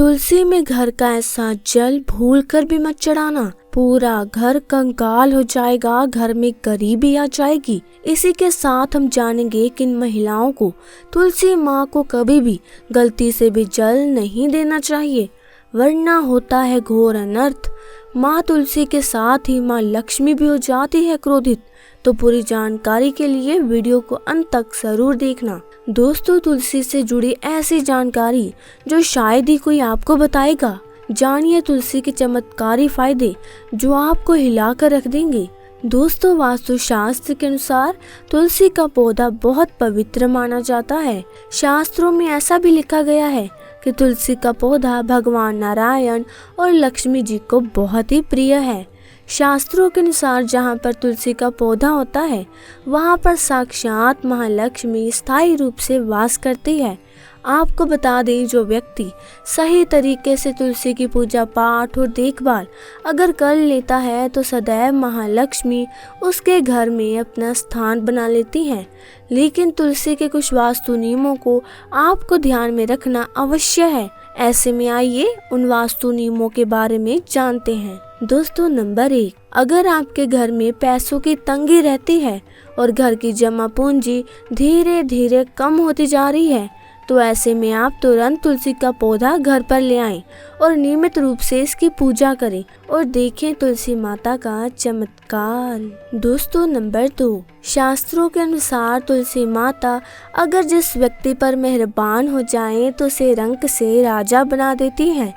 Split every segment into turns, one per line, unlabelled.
तुलसी में घर का ऐसा जल भूल कर भी मत चढ़ाना, पूरा घर कंगाल हो जाएगा, घर में गरीबी आ जाएगी। इसी के साथ हम जानेंगे कि इन महिलाओं को तुलसी माँ को कभी भी गलती से भी जल नहीं देना चाहिए, वरना होता है घोर अनर्थ। माँ तुलसी के साथ ही माँ लक्ष्मी भी हो जाती है क्रोधित। तो पूरी जानकारी के लिए वीडियो को अंत तक जरूर देखना। दोस्तों, तुलसी से जुड़ी ऐसी जानकारी जो शायद ही कोई आपको बताएगा। जानिए तुलसी के चमत्कारी फायदे जो आपको हिला कर रख देंगे। दोस्तों, वास्तु शास्त्र के अनुसार तुलसी का पौधा बहुत पवित्र माना जाता है। शास्त्रों में ऐसा भी लिखा गया है कि तुलसी का पौधा भगवान नारायण और लक्ष्मी जी को बहुत ही प्रिय है। शास्त्रों के अनुसार जहाँ पर तुलसी का पौधा होता है वहाँ पर साक्षात महालक्ष्मी स्थायी रूप से वास करती है। आपको बता दें, जो व्यक्ति सही तरीके से तुलसी की पूजा पाठ और देखभाल अगर कर लेता है तो सदैव महालक्ष्मी उसके घर में अपना स्थान बना लेती हैं। लेकिन तुलसी के कुछ वास्तु नियमों को आपको ध्यान में रखना अवश्य है। ऐसे में आइए उन वास्तु नियमों के बारे में जानते हैं। दोस्तों, नंबर 1, अगर आपके घर में पैसों की तंगी रहती है और घर की जमा पूंजी धीरे धीरे कम होती जा रही है तो ऐसे में आप तुरंत तुलसी का पौधा घर पर ले आएं और नियमित रूप से इसकी पूजा करें और देखें तुलसी माता का चमत्कार। दोस्तों, नंबर 2, शास्त्रों के अनुसार तुलसी माता अगर जिस व्यक्ति पर मेहरबान हो जाए तो उसे रंक से राजा बना देती है।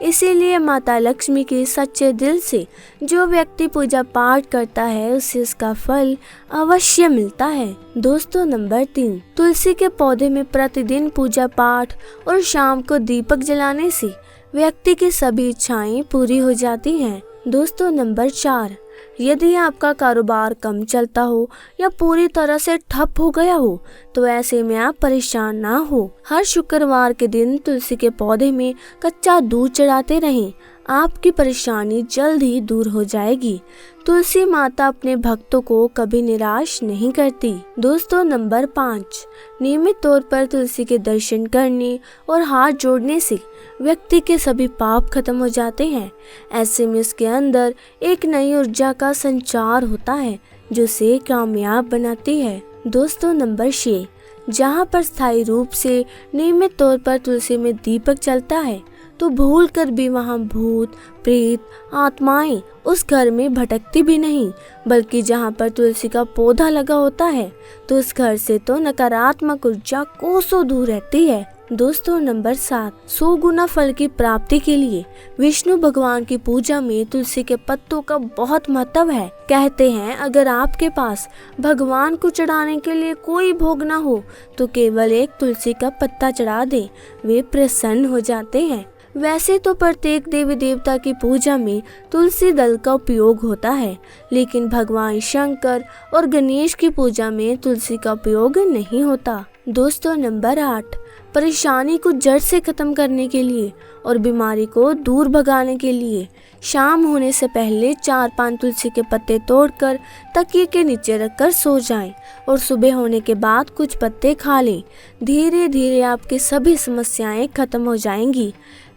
इसीलिए माता लक्ष्मी के सच्चे दिल से जो व्यक्ति पूजा पाठ करता है उसे उसका फल अवश्य मिलता है। दोस्तों, नंबर 3, तुलसी के पौधे में प्रतिदिन पूजा पाठ और शाम को दीपक जलाने से व्यक्ति की सभी इच्छाएं पूरी हो जाती हैं। दोस्तों, नंबर 4, यदि आपका कारोबार कम चलता हो या पूरी तरह से ठप हो गया हो तो ऐसे में आप परेशान ना हो। हर शुक्रवार के दिन तुलसी के पौधे में कच्चा दूध चढ़ाते रहें, आपकी परेशानी जल्द ही दूर हो जाएगी। तुलसी माता अपने भक्तों को कभी निराश नहीं करती। दोस्तों, नंबर 5, नियमित तौर पर तुलसी के दर्शन करने और हाथ जोड़ने से व्यक्ति के सभी पाप खत्म हो जाते हैं। ऐसे में उसके अंदर एक नई ऊर्जा का संचार होता है जो उसे कामयाब बनाती है। दोस्तों, नंबर 6, जहाँ पर स्थायी रूप से नियमित तौर पर तुलसी में दीपक जलता है तो भूल कर भी वहाँ भूत प्रेत आत्माएं उस घर में भटकती भी नहीं, बल्कि जहाँ पर तुलसी का पौधा लगा होता है तो उस घर से तो नकारात्मक ऊर्जा कोसों दूर रहती है। दोस्तों, नंबर 7, 100 गुना फल की प्राप्ति के लिए विष्णु भगवान की पूजा में तुलसी के पत्तों का बहुत महत्व है। कहते हैं अगर आपके पास भगवान को चढ़ाने के लिए कोई भोग न हो तो केवल एक तुलसी का पत्ता चढ़ा दें, वे प्रसन्न हो जाते हैं। वैसे तो प्रत्येक देवी देवता की पूजा में तुलसी दल का उपयोग होता है, लेकिन भगवान शंकर और गणेश की पूजा में तुलसी का उपयोग नहीं होता। दोस्तों, नंबर 8, परेशानी को जड़ से खत्म करने के लिए और बीमारी को दूर भगाने के लिए शाम होने से पहले 4-5 तुलसी के पत्ते तोड़कर तकिए के नीचे रखकर सो जाएं और सुबह होने के बाद कुछ पत्ते खा लें। धीरे धीरे आपकी सभी समस्याएं खत्म हो जाएंगी।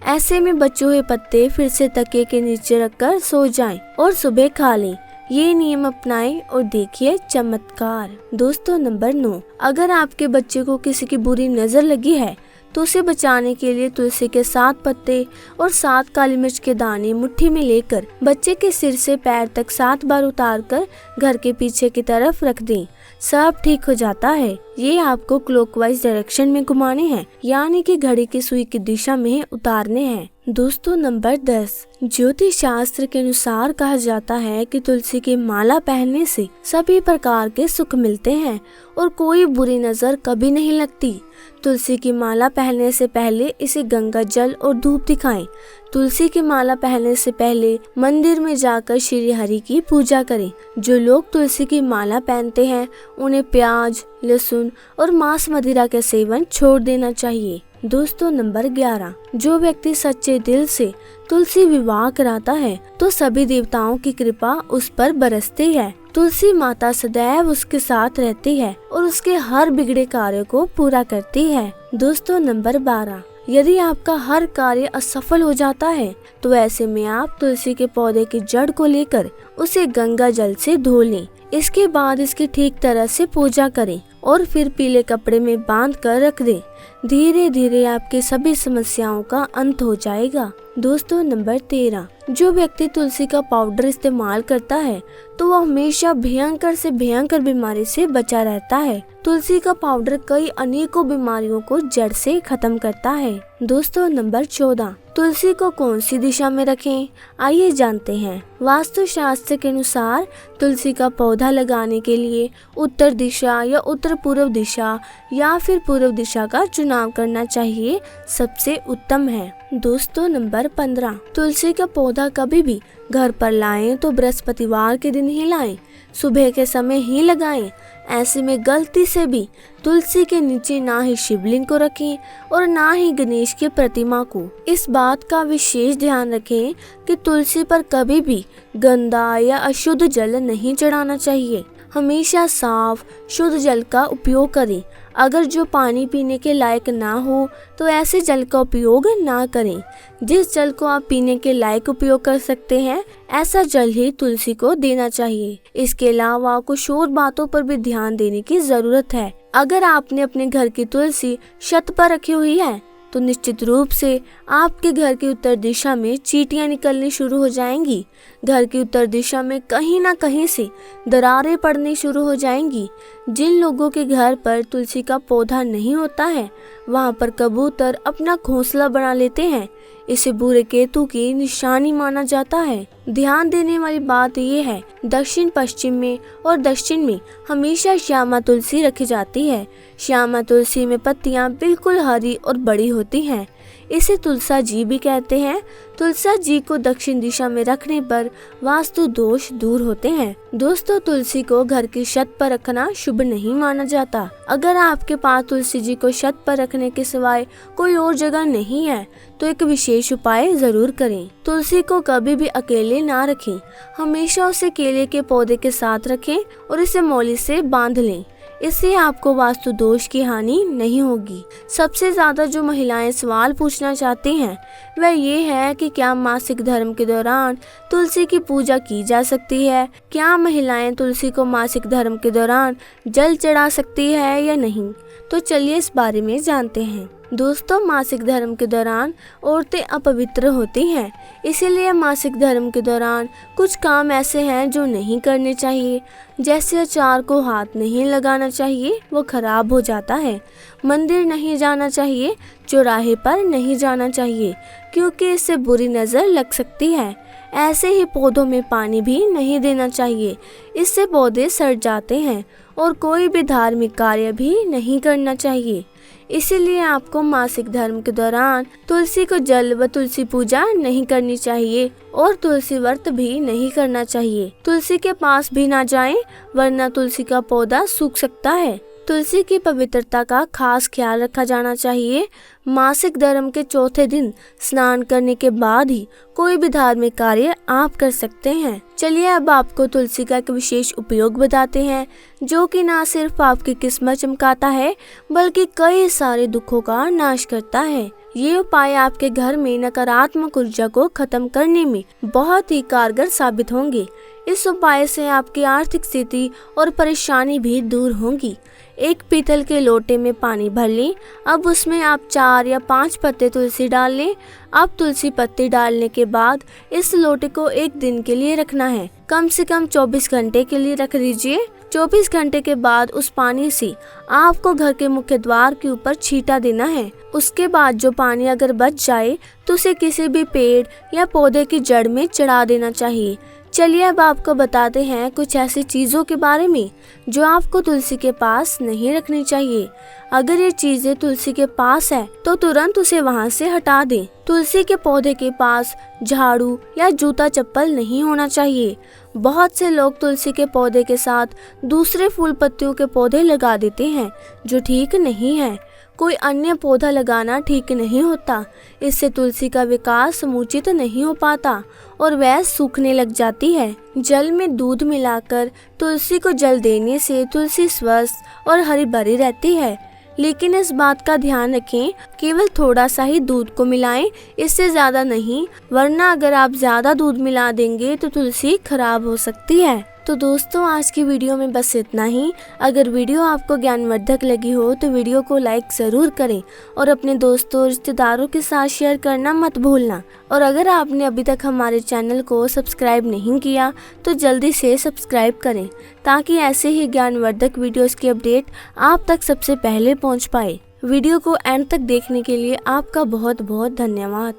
ऐसे में बचे हुए पत्ते फिर से तकिए के नीचे रखकर सो जाएं और सुबह खा लें। ये नियम अपनाएं और देखिए चमत्कार। दोस्तों, नंबर 9, अगर आपके बच्चे को किसी की बुरी नजर लगी है तो उसे बचाने के लिए तुलसी के 7 पत्ते और 7 काली मिर्च के दाने मुट्ठी में लेकर बच्चे के सिर से पैर तक 7 बार उतारकर घर के पीछे की तरफ रख दें। सब ठीक हो जाता है। ये आपको क्लॉकवाइज डायरेक्शन में घुमाने हैं, यानी कि घड़ी की सुई की दिशा में उतारने हैं। दोस्तों, नंबर 10, ज्योतिष शास्त्र के अनुसार कहा जाता है कि तुलसी की माला पहनने से सभी प्रकार के सुख मिलते हैं और कोई बुरी नजर कभी नहीं लगती। तुलसी की माला पहनने से पहले इसे गंगा जल और धूप दिखाएं। तुलसी की माला पहनने से पहले मंदिर में जाकर श्री हरि की पूजा करें। जो लोग तुलसी की माला पहनते हैं उन्हें प्याज, लहसुन और मांस मदिरा के सेवन छोड़ देना चाहिए। दोस्तों, नंबर 11, जो व्यक्ति सच्चे दिल से तुलसी विवाह कराता है तो सभी देवताओं की कृपा उस पर बरसती है। तुलसी माता सदैव उसके साथ रहती है और उसके हर बिगड़े कार्य को पूरा करती है। दोस्तों, नंबर 12, यदि आपका हर कार्य असफल हो जाता है तो ऐसे में आप तुलसी के पौधे की जड़ को लेकर उसे गंगा जल से धो लें। इसके बाद इसकी ठीक तरह से पूजा करें और फिर पीले कपड़े में बांध कर रख दें। धीरे धीरे आपकी सभी समस्याओं का अंत हो जाएगा। दोस्तों नंबर 13, जो व्यक्ति तुलसी का पाउडर इस्तेमाल करता है तो वह हमेशा भयंकर से भयंकर बीमारी से बचा रहता है। तुलसी का पाउडर कई अनेकों बीमारियों को जड़ से खत्म करता है। दोस्तों नंबर 14, तुलसी को कौन सी दिशा में रखें, आइए जानते हैं। वास्तु शास्त्र के अनुसार तुलसी का पौधा लगाने के लिए उत्तर दिशा या उत्तर पूर्व दिशा या फिर पूर्व दिशा का चुनाव करना चाहिए, सबसे उत्तम है। दोस्तों नंबर 15, तुलसी का पौधा कभी भी घर पर लाएं तो बृहस्पतिवार के दिन ही लाएं, सुबह के समय ही लगाएं। ऐसे में गलती से भी तुलसी के नीचे ना ही शिवलिंग को रखें और ना ही गणेश की प्रतिमा को। इस बात का विशेष ध्यान रखें कि तुलसी पर कभी भी गंदा या अशुद्ध जल नहीं चढ़ाना चाहिए। हमेशा साफ शुद्ध जल का उपयोग करें। अगर जो पानी पीने के लायक ना हो तो ऐसे जल का उपयोग ना करें। जिस जल को आप पीने के लायक उपयोग कर सकते हैं ऐसा जल ही तुलसी को देना चाहिए। इसके अलावा कुछ और बातों पर भी ध्यान देने की जरूरत है। अगर आपने अपने घर की तुलसी छत पर रखी हुई है तो निश्चित रूप से आपके घर की उत्तर दिशा में चींटियां निकलनी शुरू हो जाएंगी। घर की उत्तर दिशा में कहीं ना कहीं से दरारें पड़नी शुरू हो जाएंगी। जिन लोगों के घर पर तुलसी का पौधा नहीं होता है वहां पर कबूतर अपना घोंसला बना लेते हैं। इसे बुरे केतु की निशानी माना जाता है। ध्यान देने वाली बात यह है, दक्षिण पश्चिम में और दक्षिण में हमेशा श्यामा तुलसी रखी जाती है। श्यामा तुलसी में पत्तियां बिल्कुल हरी और बड़ी होती हैं। इसे तुलसा जी भी कहते हैं। तुलसा जी को दक्षिण दिशा में रखने पर वास्तु दोष दूर होते हैं। दोस्तों तुलसी को घर की छत पर रखना शुभ नहीं माना जाता। अगर आपके पास तुलसी जी को छत पर रखने के सिवाय कोई और जगह नहीं है तो एक विशेष उपाय जरूर करें। तुलसी को कभी भी अकेले ना रखें, हमेशा उसे केले के पौधे के साथ रखें और इसे मौली से बांध लें। इससे आपको वास्तु दोष की हानि नहीं होगी। सबसे ज्यादा जो महिलाएं सवाल पूछना चाहती हैं वह ये है कि क्या मासिक धर्म के दौरान तुलसी की पूजा की जा सकती है, क्या महिलाएं तुलसी को मासिक धर्म के दौरान जल चढ़ा सकती है या नहीं। तो चलिए इस बारे में जानते हैं। दोस्तों मासिक धर्म के दौरान औरतें अपवित्र होती हैं, इसीलिए मासिक धर्म के दौरान कुछ काम ऐसे हैं जो नहीं करने चाहिए। जैसे अचार को हाथ नहीं लगाना चाहिए, वो खराब हो जाता है। मंदिर नहीं जाना चाहिए, चौराहे पर नहीं जाना चाहिए क्योंकि इससे बुरी नज़र लग सकती है। ऐसे ही पौधों में पानी भी नहीं देना चाहिए, इससे पौधे सड़ जाते हैं। और कोई भी धार्मिक कार्य भी नहीं करना चाहिए। इसीलिए आपको मासिक धर्म के दौरान तुलसी को जल व तुलसी पूजा नहीं करनी चाहिए और तुलसी व्रत भी नहीं करना चाहिए। तुलसी के पास भी ना जाएं, वरना तुलसी का पौधा सूख सकता है। तुलसी की पवित्रता का खास ख्याल रखा जाना चाहिए। मासिक धर्म के चौथे दिन स्नान करने के बाद ही कोई भी धार्मिक कार्य आप कर सकते हैं। चलिए अब आपको तुलसी का एक विशेष उपयोग बताते हैं जो कि न सिर्फ आपकी किस्मत चमकाता है बल्कि कई सारे दुखों का नाश करता है। ये उपाय आपके घर में नकारात्मक ऊर्जा को खत्म करने में बहुत ही कारगर साबित होंगे। इस उपाय से आपकी आर्थिक स्थिति और परेशानी भी दूर होंगी। एक पीतल के लोटे में पानी भर लें। अब उसमें आप 4 या 5 पत्ते तुलसी डाल लें। अब तुलसी पत्ती डालने के बाद इस लोटे को 1 दिन के लिए रखना है। कम से कम 24 घंटे के लिए रख दीजिए। 24 घंटे के बाद उस पानी से आपको घर के मुख्य द्वार के ऊपर छींटा देना है। उसके बाद जो पानी अगर बच जाए तो उसे किसी भी पेड़ या पौधे की जड़ में चढ़ा देना चाहिए। चलिए अब आपको बताते हैं कुछ ऐसी चीजों के बारे में जो आपको तुलसी के पास नहीं रखनी चाहिए। अगर ये चीजें तुलसी के पास है तो तुरंत उसे वहां से हटा दें। तुलसी के पौधे के पास झाड़ू या जूता चप्पल नहीं होना चाहिए। बहुत से लोग तुलसी के पौधे के साथ दूसरे फूल पत्तियों के पौधे लगा देते हैं जो ठीक नहीं है। कोई अन्य पौधा लगाना ठीक नहीं होता। इससे तुलसी का विकास समुचित नहीं हो पाता और वह सूखने लग जाती है। जल में दूध मिलाकर तुलसी को जल देने से तुलसी स्वस्थ और हरी भरी रहती है। लेकिन इस बात का ध्यान रखें, केवल थोड़ा सा ही दूध को मिलाएं, इससे ज्यादा नहीं, वरना अगर आप ज्यादा दूध मिला देंगे तो तुलसी खराब हो सकती है। तो दोस्तों, आज की वीडियो में बस इतना ही। अगर वीडियो आपको ज्ञानवर्धक लगी हो तो वीडियो को लाइक जरूर करें और अपने दोस्तों रिश्तेदारों के साथ शेयर करना मत भूलना। और अगर आपने अभी तक हमारे चैनल को सब्सक्राइब नहीं किया तो जल्दी से सब्सक्राइब करें, ताकि ऐसे ही ज्ञानवर्धक वीडियोस की अपडेट आप तक सबसे पहले पहुंच पाए। वीडियो को एंड तक देखने के लिए आपका बहुत बहुत धन्यवाद।